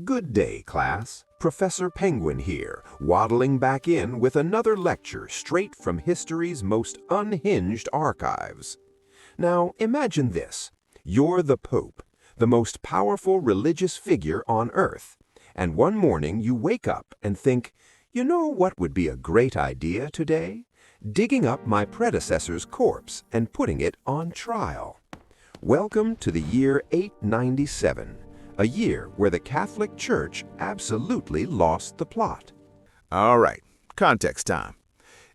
Good day, class. Professor Penguin here, waddling back in with another lecture straight from history's most unhinged archives. Now, imagine this. You're the Pope, the most powerful religious figure on Earth, and one morning you wake up and think, you know what would be a great idea today? Digging up my predecessor's corpse and putting it on trial. Welcome to the year 897. A year where the Catholic Church absolutely lost the plot. All right, context time.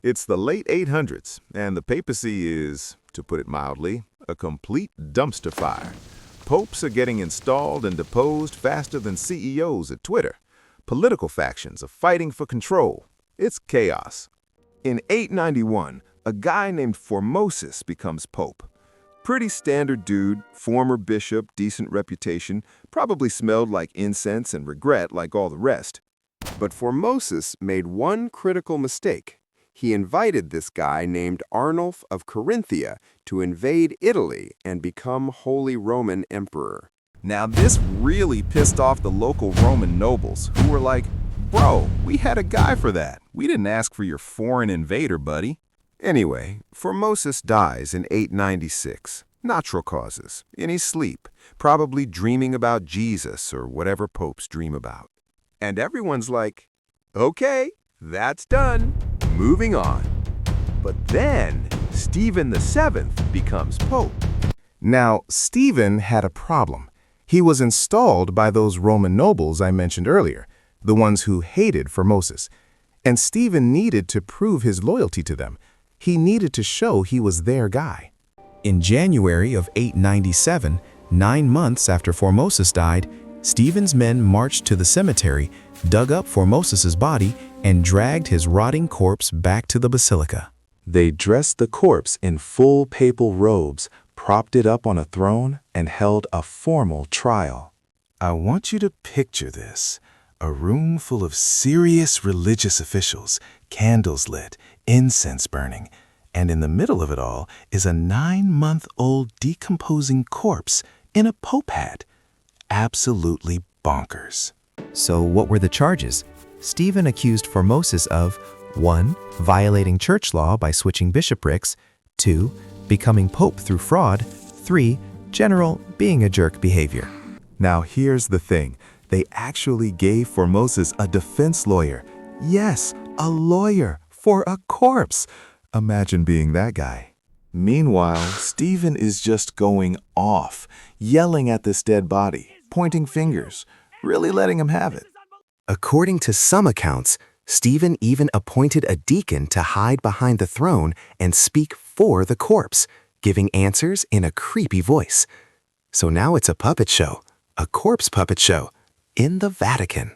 It's the late 800s, and the papacy is, to put it mildly, a complete dumpster fire. Popes are getting installed and deposed faster than CEOs at Twitter. Political factions are fighting for control. It's chaos. In 891, a guy named Formosus becomes pope. Pretty standard dude, former bishop, decent reputation, probably smelled like incense and regret like all the rest. But Formosus made one critical mistake. He invited this guy named Arnulf of Carinthia to invade Italy and become Holy Roman Emperor. Now this really pissed off the local Roman nobles, who were like, "Bro, we had a guy for that. We didn't ask for your foreign invader, buddy." Anyway, Formosus dies in 896, natural causes, in his sleep, probably dreaming about Jesus or whatever popes dream about. And everyone's like, okay, that's done, moving on. But then, Stephen VII becomes pope. Now, Stephen had a problem. He was installed by those Roman nobles I mentioned earlier, the ones who hated Formosus. And Stephen needed to prove his loyalty to them. He needed to show he was their guy. In January of 897, 9 months after Formosus died, Stephen's men marched to the cemetery, dug up Formosus's body, and dragged his rotting corpse back to the basilica. They dressed the corpse in full papal robes, propped it up on a throne, and held a formal trial. I want you to picture this. A room full of serious religious officials, candles lit, incense burning, and in the middle of it all is a 9-month-old decomposing corpse in a pope hat. Absolutely bonkers. So what were the charges? Stephen accused Formosus of 1. Violating church law by switching bishoprics, 2. Becoming pope through fraud, 3. General being a jerk behavior. Now here's the thing. They actually gave Formosus a defense lawyer. Yes, a lawyer for a corpse. Imagine being that guy. Meanwhile, Stephen is just going off, yelling at this dead body, pointing fingers, really letting him have it. According to some accounts, Stephen even appointed a deacon to hide behind the throne and speak for the corpse, giving answers in a creepy voice. So now it's a puppet show, a corpse puppet show, in the Vatican.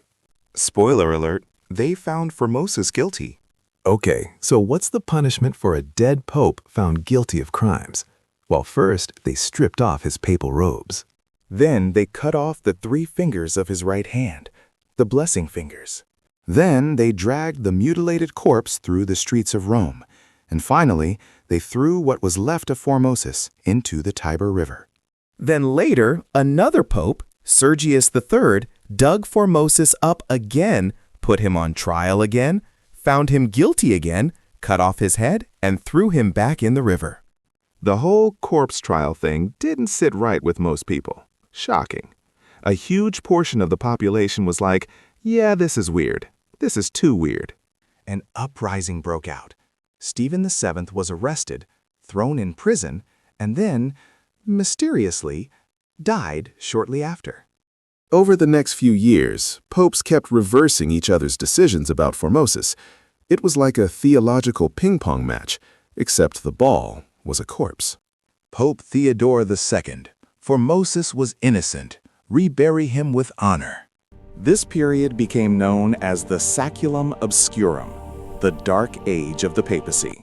Spoiler alert, they found Formosus guilty. Okay, so what's the punishment for a dead pope found guilty of crimes? Well, first, they stripped off his papal robes. Then they cut off the 3 fingers of his right hand, the blessing fingers. Then they dragged the mutilated corpse through the streets of Rome. And finally, they threw what was left of Formosus into the Tiber River. Then later, another pope, Sergius III, dug Formosus up again, put him on trial again, found him guilty again, cut off his head, and threw him back in the river. The whole corpse trial thing didn't sit right with most people. Shocking. A huge portion of the population was like, yeah, this is weird. This is too weird. An uprising broke out. Stephen VII was arrested, thrown in prison, and then, mysteriously, died shortly after. Over the next few years, popes kept reversing each other's decisions about Formosus. It was like a theological ping-pong match, except the ball was a corpse. Pope Theodore II. Formosus was innocent. Rebury him with honor. This period became known as the Saculum Obscurum, the Dark Age of the Papacy.